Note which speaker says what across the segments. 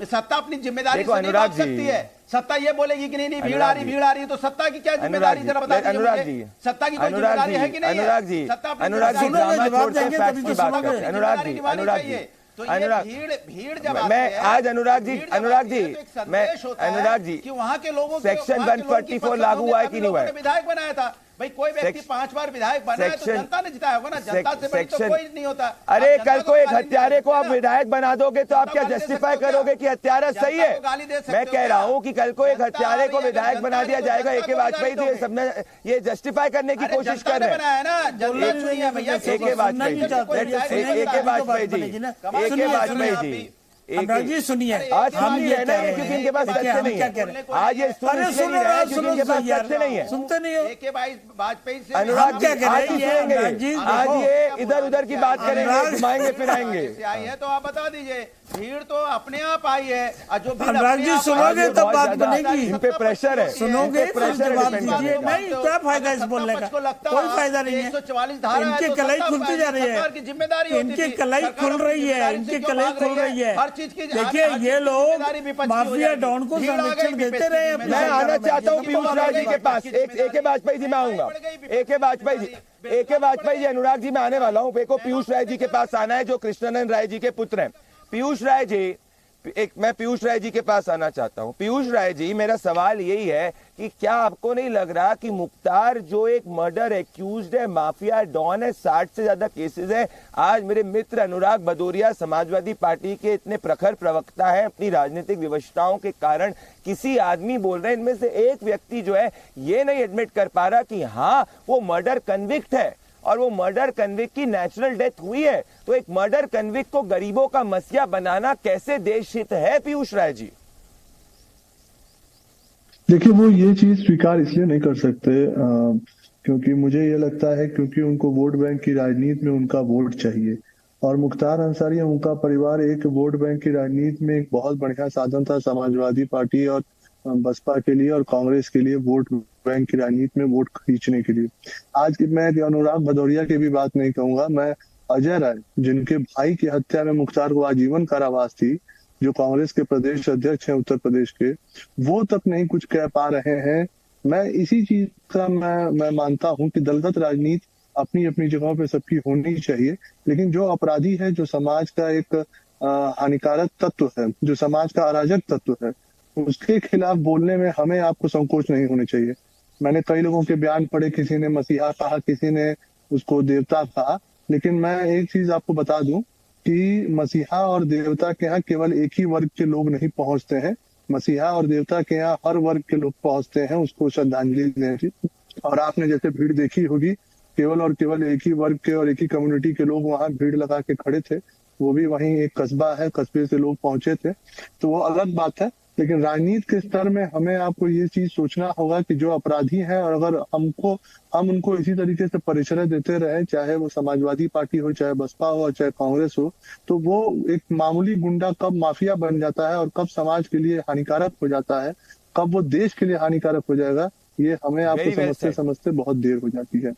Speaker 1: सत्ता अपनी जिम्मेदारी से नहीं भाग सकती है। सत्ता ये बोलेगी कि नहीं भीड़ आ रही है, तो सत्ता की क्या जिम्मेदारी, जरा बता दीजिए मुझे। सत्ता की कोई जिम्मेदारी है कि नहीं?
Speaker 2: अनुराग जी, अनुराग जी, अनुराग जी,
Speaker 1: तो
Speaker 2: अनुराग,
Speaker 1: भीड़ जब
Speaker 2: मैं आज अनुराग जी, मैं अनुराग जी
Speaker 1: कि वहां के लोगों
Speaker 2: सेक्शन 144 लागू हुआ है कि नहीं हुआ है?
Speaker 1: विधायक बनाया था भाई, कोई व्यक्ति 5 बार विधायक बना है तो जनता ने जिताया होगा ना, जनता से बड़ी तो कोई नहीं होता।
Speaker 2: अरे कल को एक हत्यारे को आप विधायक बना दोगे तो आप क्या जस्टिफाई करोगे कि हत्यारा सही है? मैं कह रहा हूं कि कल को एक हत्यारे को विधायक बना दिया जाएगा। ए.के. वाजपेयी तो ये सबने ये जस्टिफाई करने की कोशिश कर रहे हैं। ए.के. वाजपेयी जी,
Speaker 3: अनुराग जी सुनिए,
Speaker 2: आज हम ये है ना क्योंकि इनके पास तथ्य नहीं है। आज ये इनके पास तथ्य नहीं है,
Speaker 3: सुनते नहीं हो।
Speaker 1: वाजपेयी से
Speaker 2: अनुराग
Speaker 3: क्या कह रहे हैं?
Speaker 2: आज ये इधर उधर की बात करेंगे, घुमाएंगे फिराएंगे।
Speaker 1: आई है तो आप बता दीजिए, भीड़ तो अपने आप आई है। जो
Speaker 3: अनुराग जी सुनोगे तब बात बनेगी,
Speaker 2: इन पे प्रेशर है,
Speaker 3: सुनोगे जवाब दीजिए। नहीं, क्या फायदा इस बोलने का, कोई फायदा नहीं है।
Speaker 1: 144 धारा
Speaker 3: इनकी कलाई खुलती जा रही है,
Speaker 1: जिम्मेदारी
Speaker 3: इनकी कलाई खुल रही है, इनकी कलाई खुल रही है।
Speaker 1: हर चीज की
Speaker 3: देखिए ये लोग माफिया डॉन को संरक्षण देते रहे।
Speaker 2: मैं आना चाहता हूँ पीयूष राय जी के पास। ए.के. वाजपेयी जी मैं आऊंगा। ए.के. वाजपेयी जी, अनुराग जी मैं आने वाला हूँ। एक पीयूष राय जी के पास आना है जो कृष्णानंद राय जी के पुत्र हैं। पीयूष राय जी, मैं पीयूष राय जी के पास आना चाहता हूं। पीयूष राय जी, मेरा सवाल यही है कि क्या आपको नहीं लग रहा कि मुख्तार जो एक मर्डर एक्यूज्ड है, माफिया डॉन है, 60 से ज्यादा केसेस है। आज मेरे मित्र अनुराग भदौरिया समाजवादी पार्टी के इतने प्रखर प्रवक्ता है, अपनी राजनीतिक विवशताओं के कारण किसी आदमी बोल रहे हैं, इनमें से एक व्यक्ति जो है ये नहीं एडमिट कर पा रहा कि हाँ वो मर्डर कन्विक्ट है और वो मर्डर कन्विक्ट की नेचुरल डेथ हुई है। तो एक मर्डर कन्विक्ट को गरीबों का मसीहा बनाना कैसे देशहित है पीयूष राय जी?
Speaker 4: देखिए वो ये चीज स्वीकार इसलिए नहीं कर सकते क्योंकि मुझे ये लगता है क्योंकि उनको वोट बैंक की राजनीति में उनका वोट चाहिए और मुख्तार अंसारी उनका परिवार एक वोट बैंक की राजनीति में एक बहुत बढ़िया साधन था समाजवादी पार्टी और बसपा के लिए और कांग्रेस के लिए वोट बैंक की राजनीति में वोट खींचने के लिए। आज मैं अनुराग भदौरिया की भी बात नहीं कहूंगा, मैं अजय राय जिनके भाई की हत्या में मुख्तार को आजीवन कारावास थी, जो कांग्रेस के प्रदेश अध्यक्ष हैं उत्तर प्रदेश के, वो तक नहीं कुछ कह पा रहे हैं। मैं इसी चीज का मैं मानता हूं कि दलगत राजनीति अपनी अपनी जगहों पे सबकी होनी चाहिए, लेकिन जो अपराधी है, जो समाज का एक हानिकारक तत्व है, जो समाज का अराजक तत्व है, उसके खिलाफ बोलने में हमें आपको संकोच नहीं होने चाहिए। मैंने कई लोगों के बयान पढ़े, किसी ने मसीहा कहा, किसी ने उसको देवता कहा, लेकिन मैं एक चीज आपको बता दूं कि मसीहा और देवता के यहाँ केवल एक ही वर्ग के लोग नहीं पहुंचते हैं, मसीहा और देवता के यहाँ हर वर्ग के लोग पहुंचते हैं उसको श्रद्धांजलि देने की। और आपने जैसे भीड़ देखी होगी, केवल और केवल एक ही वर्ग के और एक ही कम्युनिटी के लोग वहां भीड़ लगा के खड़े थे, वो भी वहीं एक कस्बा है, कस्बे से लोग पहुंचे थे, तो वो अलग बात है। लेकिन राजनीति के स्तर में हमें आपको ये चीज सोचना होगा कि जो अपराधी हैं और अगर हम उनको इसी तरीके से परिचय देते रहे, चाहे वो समाजवादी पार्टी हो, चाहे बसपा हो, चाहे कांग्रेस हो, तो वो एक मामूली गुंडा कब माफिया बन जाता है और कब समाज के लिए हानिकारक हो जाता है, कब वो देश के लिए हानिकारक हो जाएगा, ये हमें आपको समझते समझते बहुत देर हो जाती है।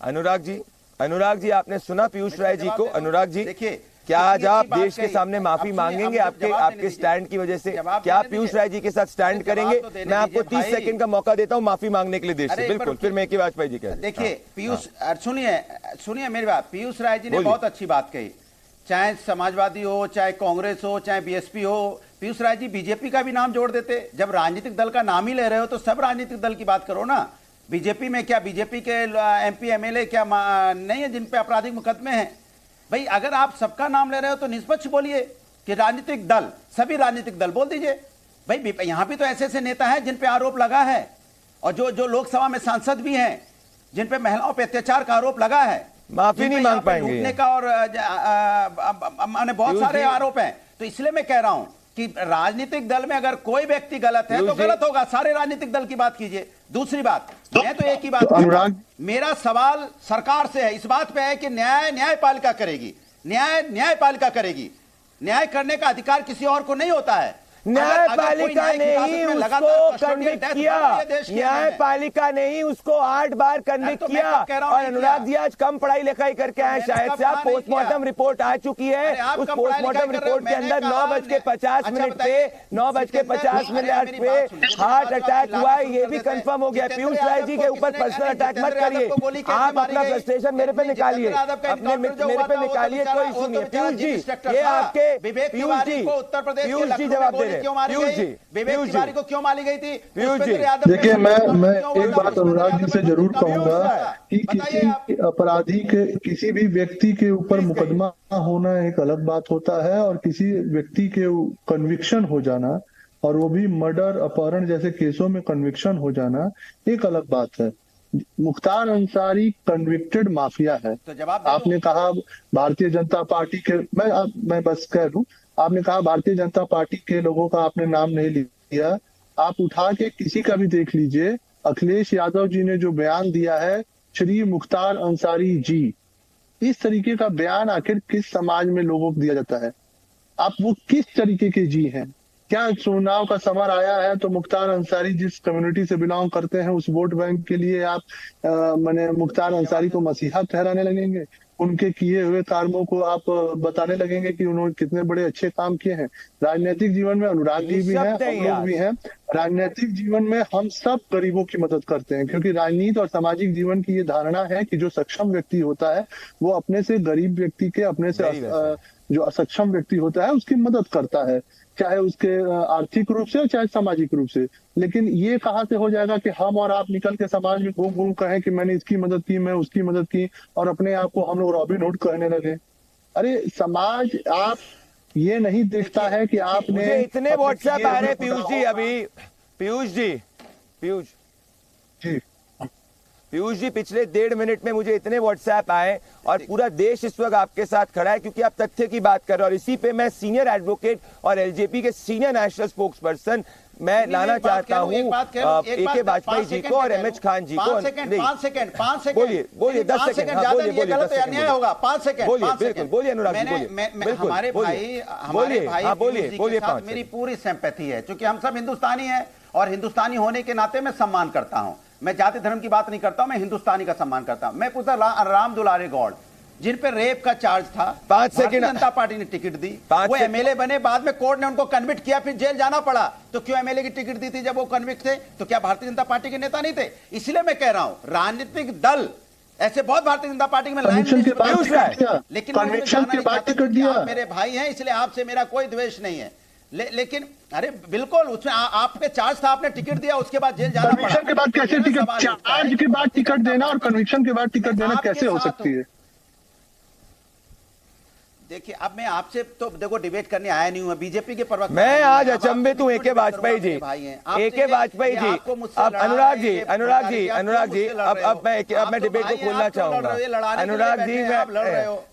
Speaker 2: अनुराग जी आपने सुना पीयूष राय जी को? अनुराग जी देखिए, क्या आज आप देश के सामने माफी मांगेंगे आपके स्टैंड की वजह से? क्या आप पीयूष राय जी के साथ स्टैंड करेंगे? मैं आपको 30 सेकंड का मौका देता हूं माफी मांगने के लिए देश से। बिल्कुल, फिर मैं ए.के. वाजपेयी जी कह
Speaker 1: देखिए पीयूष, सुनिए मेरी बात। पीयूष राय जी ने बहुत अच्छी बात कही, चाहे समाजवादी हो, चाहे कांग्रेस हो, चाहे बीएसपी हो। पीयूष राय जी बीजेपी का भी नाम जोड़ देते। जब राजनीतिक दल का नाम ही ले रहे हो तो सब राजनीतिक दल की बात करो ना। बीजेपी में क्या बीजेपी के एमपी एमएलए क्या नहीं है जिन पे आपराधिक मुकदमे हैं? भाई अगर आप सबका नाम ले रहे हो तो निष्पक्ष बोलिए कि राजनीतिक दल, सभी राजनीतिक दल बोल दीजिए। भाई यहां भी तो ऐसे ऐसे नेता हैं जिन पे आरोप लगा है और जो लोकसभा में सांसद भी हैं जिन पे महिलाओं पे अत्याचार का आरोप लगा है,
Speaker 2: माफी नहीं मांग पाएंगे,
Speaker 1: लूटने का और माने बहुत सारे आरोप हैं। तो इसलिए मैं कह रहा हूं कि राजनीतिक दल में अगर कोई व्यक्ति गलत है तो गलत होगा, सारे राजनीतिक दल की बात कीजिए। दूसरी बात, मैं तो एक ही बात अनुराग, मेरा सवाल सरकार से है, इस बात पे है कि न्यायपालिका करेगी, न्यायपालिका करेगी। न्याय करने का अधिकार किसी और को नहीं होता है।
Speaker 2: न्यायपालिका ने ही उसको कन्विक्ट किया, न्यायपालिका ने ही उसको 8 बार कन्विक्ट किया। और अनुराग जी आज कम पढ़ाई लिखाई करके आए शायद से, आप पोस्टमार्टम रिपोर्ट आ चुकी है, उस पोस्टमार्टम रिपोर्ट के अंदर 9:50 पे 9:50 पे हार्ट अटैक हुआ है, ये भी कंफर्म हो गया। पीयूष राय जी के ऊपर पर्सनल अटैक मत करिए, आप अपना फ्रस्ट्रेशन मेरे पे निकालिए, अपने मेरे पे निकालिए, कोई इशू नहीं है। पीयूष जी ये आपके पीयूष जी जवाब दे रहे हैं। पीयूष जी
Speaker 1: को क्यों मारी गई थी?
Speaker 2: पीयूष जी
Speaker 4: देखिए, मैं एक बात अनुराग जी से जरूर कहूंगा कि किसी अपराधी के, किसी भी व्यक्ति के ऊपर मुकदमा होना एक अलग बात होता है, और किसी व्यक्ति के कन्विक्शन हो जाना, और वो भी मर्डर, अपहरण जैसे केसों में कन्विक्शन हो जाना एक अलग बात है। मुख्तार अंसारी कन्विक्टेड माफिया है।
Speaker 1: तो जवाब
Speaker 4: आपने कहा भारतीय जनता पार्टी के, मैं बस कह दूं, आपने कहा भारतीय जनता पार्टी के लोगों का आपने नाम नहीं लिया, आप उठा के किसी का भी देख लीजिए, अखिलेश यादव जी ने जो बयान दिया है, श्री मुख्तार अंसारी जी, इस तरीके का बयान आखिर किस समाज में लोगों को दिया जाता है? आप वो किस तरीके के जी हैं? क्या चुनाव का समर आया है तो मुख्तार अंसारी जिस कम्युनिटी से बिलोंग करते हैं उस वोट बैंक के लिए आप माने मुख्तार अंसारी को मसीहा ठहराने लगेंगे? उनके किए हुए कर्मों को आप बताने लगेंगे कि उन्होंने कितने बड़े अच्छे काम किए हैं? राजनीतिक जीवन में अनुराग जी भी हैं, हम लोग भी हैं। राजनीतिक जीवन में हम सब गरीबों की मदद करते हैं, क्योंकि राजनीति और सामाजिक जीवन की ये धारणा है कि जो सक्षम व्यक्ति होता है वो अपने से गरीब व्यक्ति के, अपने से जो असक्षम व्यक्ति होता है उसकी मदद करता है, चाहे उसके आर्थिक रूप से चाहे सामाजिक रूप से। लेकिन ये कहाँ से हो जाएगा कि हम और आप निकल के समाज में घूम घूम कहें कि मैंने इसकी मदद की, मैं उसकी मदद की, और अपने आप को हम लोग रॉबिन हुड कहने लगे? अरे समाज आप ये नहीं देखता है कि आपने
Speaker 2: इतने व्हाट्सएप आ रहे पीयूष जी, अभी पीयूष जी पिछले 1.5 मिनट में मुझे इतने व्हाट्सएप आए, और पूरा देश इस वक्त आपके साथ खड़ा है क्योंकि आप तथ्य की बात कर रहे हो। और इसी पे मैं सीनियर एडवोकेट और एलजेपी के सीनियर नेशनल स्पोक्स पर्सन मैं लाना चाहता हूँ AK वाजपेयी जी को और MH खान जी को।
Speaker 1: 5 सेकंड
Speaker 2: बोलिए 10 सेकंड, बोलिए
Speaker 1: अन्याय होगा। 5 सेकंड
Speaker 2: बिल्कुल बोलिए अनुराग जी, बोलिए
Speaker 1: हमारे भाई
Speaker 2: बोलिए
Speaker 1: मेरी पूरी सिंपैथी है, क्योंकि हम सब हिंदुस्तानी हैं, और हिंदुस्तानी होने के नाते मैं सम्मान करता हूं। मैं जाति धर्म की बात नहीं करता हूं, मैं हिंदुस्तानी का सम्मान करता हूं। मैं पूछता राम दुलारे गौड़ जिन पे रेप का चार्ज था,
Speaker 2: 5 सेकंड
Speaker 1: जनता पार्टी ने टिकट दी, वो एमएलए बने, बाद में कोर्ट ने उनको कन्विक्ट किया, फिर जेल जाना पड़ा। तो क्यों एमएलए की टिकट दी थी जब वो कन्विक्ट थे? तो क्या भारतीय जनता पार्टी के नेता नहीं थे? इसलिए मैं कह रहा हूं राजनीतिक दल ऐसे बहुत भारतीय जनता पार्टी में लेकिन मेरे भाई हैं, इसलिए आपसे मेरा कोई द्वेष नहीं है। लेकिन अरे बिल्कुल उसमें आपके चार्ज था, आपने टिकट दिया, उसके बाद जेल जाना पड़ा।
Speaker 4: कन्विक्शन के बाद कैसे टिकट, चार्ज के बाद टिकट देना और कन्विक्शन के बाद टिकट देना कैसे हो सकती है?
Speaker 1: देखिए, अब मैं आपसे तो देखो डिबेट करने आया नहीं हूं, बीजेपी के प्रवक्ता
Speaker 2: मैं आज अचंभित हूं। AK वाजपेयी जी, AK वाजपेयी जी, अब अनुराग जी, अब मैं डिबेट को खोलना चाहूंगा। अनुराग जी,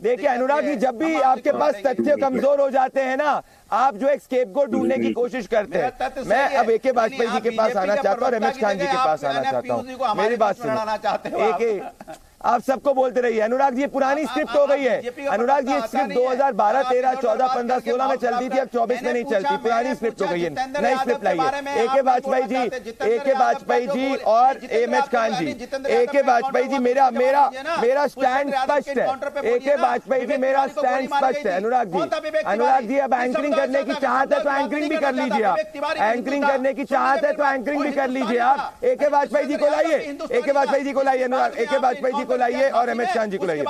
Speaker 2: देखिए अनुराग जी, जब भी आपके पास तथ्य कमजोर हो जाते हैं ना, आप जो एक स्केपगोट ढूंढने की कोशिश करते हैं। मैं अब AK वाजपेयी जी के पास आना चाहता हूँ और MH खान जी के पास आना चाहता हूँ। मेरी बात सुनो, आप सबको बोलते रहिए। अनुराग जी, पुरानी स्क्रिप्ट हो गई है। अनुराग जी, स्क्रिप्ट 2012, 13, 14, 15, 16 में चलती थी, अब 24 में नहीं चलती, पुरानी स्क्रिप्ट हो गई है, नई स्क्रिप्ट लाइए। AK वाजपेयी जी और MH खान जी, AK वाजपेयी जी, मेरा स्टैंड स्पष्ट है। AK वाजपेयी जी, मेरा स्टैंड स्पष्ट है। अनुराग जी, अब एंकरिंग करने की चाहत है तो एंकरिंग भी कर लीजिए आप, एंकरिंग करने की चाहत है तो एंकरिंग भी कर लीजिए आप। AK वाजपेयी जी को लाइए, AK वाजपेयी जी को लाइए, अनुराग AK वाजपेयी जी को लाइए और MH खान जी को लाइए।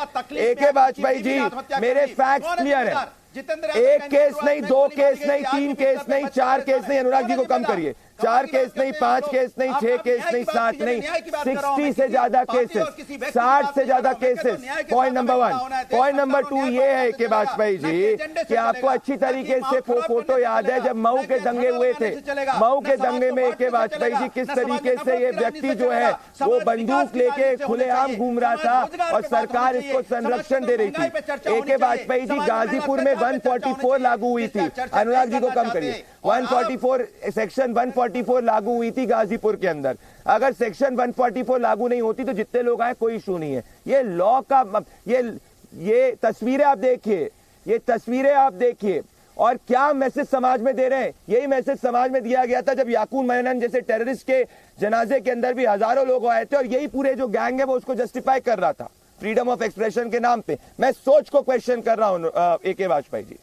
Speaker 2: AK वाजपेयी जी, मेरे फैक्ट्स क्लियर है। एक केस नहीं, 2 केस नहीं, 3 केस नहीं, 4 केस नहीं। अनुराग जी को कम करिए। 4 केस नहीं, 5 केस नहीं, 6 केस नहीं, 7 नहीं, 60 से ज्यादा केसेस, 60 से ज्यादा cases. Point number 1। Point number 2 ये है कि वाजपेयी जी कि आपको अच्छी तरीके से फोटो याद है जब मऊ के दंगे हुए थे। मऊ के दंगे में AK वाजपेयी जी किस तरीके से ये व्यक्ति जो है वो बंदूक लेके खुलेआम घूम रहा था और सरकार इसको संरक्षण दे रही थी। AK वाजपेयी जी, गाजीपुर में 144 लागू हुई थी। अनुराग जी को कम करिए। 144 सेक्शन 144 लागू हुई थी गाजीपुर के अंदर। अगर सेक्शन 144 लागू नहीं होती तो जितने लोग आए कोई इशू नहीं है। ये लॉ का ये तस्वीरें आप देखिए, ये तस्वीरें आप देखिए, और क्या मैसेज समाज में दे रहे हैं? यही मैसेज समाज में दिया गया था जब याकूब मेनन जैसे टेररिस्ट के जनाजे के अंदर भी हजारों लोग आए थे और यही पूरे जो गैंग है वो उसको जस्टिफाई कर रहा था फ्रीडम ऑफ एक्सप्रेशन के नाम पे। मैं सोच को क्वेश्चन कर रहा हूं। ए के वाजपेयी जी,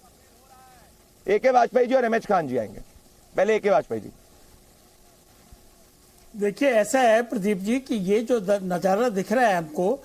Speaker 2: ए के वाजपेयी जी और एम एच खान जी आएंगे। पहले ए के वाजपेयी जी।
Speaker 3: देखिए ऐसा है प्रदीप जी कि ये जो नजारा दिख रहा है हमको,